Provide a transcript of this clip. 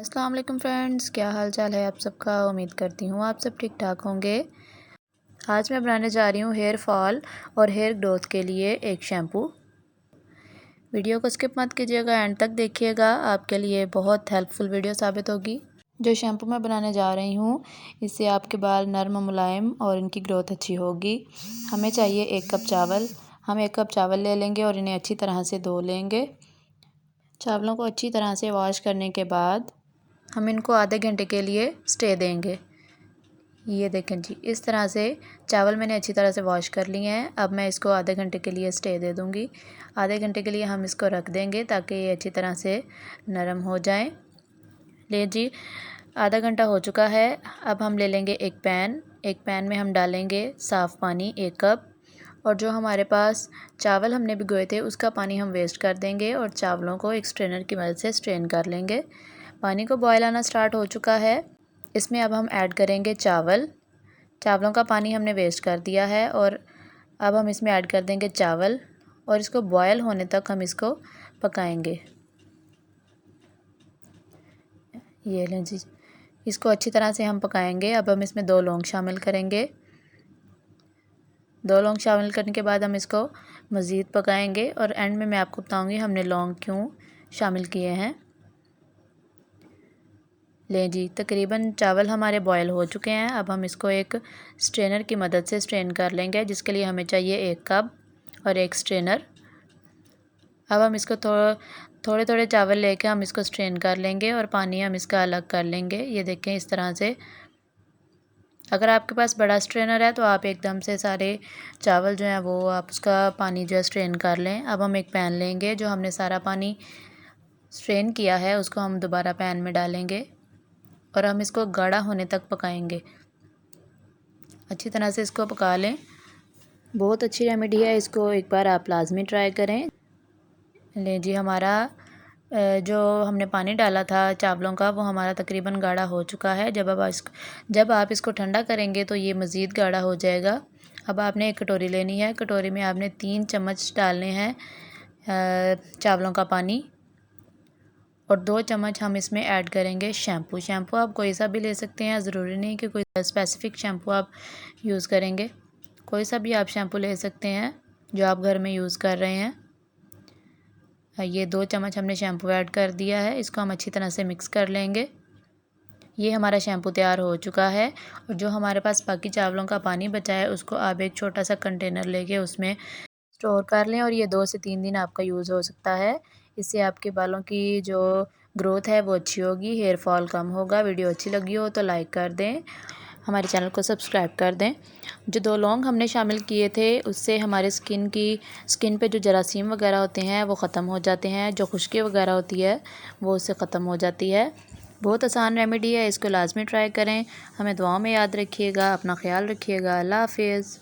अस्सलाम वालेकुम फ्रेंड्स, क्या हाल चाल है आप सबका। उम्मीद करती हूँ आप सब ठीक ठाक होंगे। आज मैं बनाने जा रही हूँ हेयर फॉल और हेयर ग्रोथ के लिए एक शैम्पू। वीडियो को स्किप मत कीजिएगा, एंड तक देखिएगा, आपके लिए बहुत हेल्पफुल वीडियो साबित होगी। जो शैम्पू मैं बनाने जा रही हूँ इससे आपके बाल नरम मुलायम और इनकी ग्रोथ अच्छी होगी। हमें चाहिए 1 कप चावल। हम 1 कप चावल ले लेंगे और इन्हें अच्छी तरह से धो लेंगे। चावलों को अच्छी तरह से वॉश करने के बाद हम इनको आधे घंटे के लिए स्टे देंगे। ये देखें जी, इस तरह से चावल मैंने अच्छी तरह से वॉश कर लिए हैं। अब मैं इसको आधे घंटे के लिए स्टे दे दूँगी। आधे घंटे के लिए हम इसको रख देंगे ताकि ये अच्छी तरह से नरम हो जाएं। ले जी, आधा घंटा हो चुका है। अब हम ले लेंगे एक पैन में हम डालेंगे साफ़ पानी 1 कप, और जो हमारे पास चावल हमने भिगोए थे उसका पानी हम वेस्ट कर देंगे और चावलों को एक स्ट्रेनर की मदद से स्ट्रेन कर लेंगे। पानी को बॉयल आना स्टार्ट हो चुका है। इसमें अब हम ऐड करेंगे चावलों का पानी हमने वेस्ट कर दिया है, और अब हम इसमें ऐड कर देंगे चावल और इसको बॉयल होने तक हम इसको पकाएंगे। ये लें जी, इसको अच्छी तरह से हम पकाएंगे। अब हम इसमें 2 लौंग शामिल करेंगे। 2 लौंग शामिल करने के बाद हम इसको मज़ीद पकाएंगे और एंड में मैं आपको बताऊंगी हमने लौंग क्यों शामिल किए हैं। लें जी, तकरीबन चावल हमारे बॉयल हो चुके हैं। अब हम इसको एक स्ट्रेनर की मदद से स्ट्रेन कर लेंगे, जिसके लिए हमें चाहिए 1 कप और एक स्ट्रेनर। अब हम इसको थोड़े थोड़े चावल लेके हम इसको स्ट्रेन कर लेंगे और पानी हम इसका अलग कर लेंगे। ये देखें, इस तरह से। अगर आपके पास बड़ा स्ट्रेनर है तो आप एकदम से सारे चावल जो हैं वो आप उसका पानी जो है स्ट्रेन कर लें। अब हम एक पैन लेंगे, जो हमने सारा पानी स्ट्रेन किया है उसको हम दोबारा पैन में डालेंगे और हम इसको गाढ़ा होने तक पकाएंगे। अच्छी तरह से इसको पका लें। बहुत अच्छी रेमेडी है, इसको एक बार आप लाजमी ट्राई करें। लें जी, हमारा जो हमने पानी डाला था चावलों का वो हमारा तकरीबन गाढ़ा हो चुका है। जब आप इसको ठंडा करेंगे तो ये मज़ीद गाढ़ा हो जाएगा। अब आपने एक कटोरी लेनी है। कटोरी में आपने 3 चम्मच डालने हैं चावलों का पानी, और 2 चम्मच हम इसमें ऐड करेंगे शैम्पू आप कोई सा भी ले सकते हैं, ज़रूरी नहीं कि कोई स्पेसिफ़िक शैम्पू आप यूज़ करेंगे। कोई सा भी आप शैम्पू ले सकते हैं जो आप घर में यूज़ कर रहे हैं। ये 2 चम्मच हमने शैम्पू ऐड कर दिया है। इसको हम अच्छी तरह से मिक्स कर लेंगे। ये हमारा शैम्पू तैयार हो चुका है, और जो हमारे पास बाकी चावलों का पानी बचा है उसको आप एक छोटा सा कंटेनर लेके उसमें स्टोर कर लें, और ये 2 से 3 दिन आपका यूज़ हो सकता है। इससे आपके बालों की जो ग्रोथ है वो अच्छी होगी, हेयर फॉल कम होगा। वीडियो अच्छी लगी हो तो लाइक कर दें, हमारे चैनल को सब्सक्राइब कर दें। जो 2 लौंग हमने शामिल किए थे उससे हमारे स्किन पे जो जरासीम वगैरह होते हैं वो ख़त्म हो जाते हैं, जो खुश्की वगैरह होती है वो उससे ख़त्म हो जाती है। बहुत आसान रेमेडी है, इसको लाजमी ट्राई करें। हमें दुआओं में याद रखिएगा। अपना ख्याल रखिएगा। अल्लाह हाफिज़।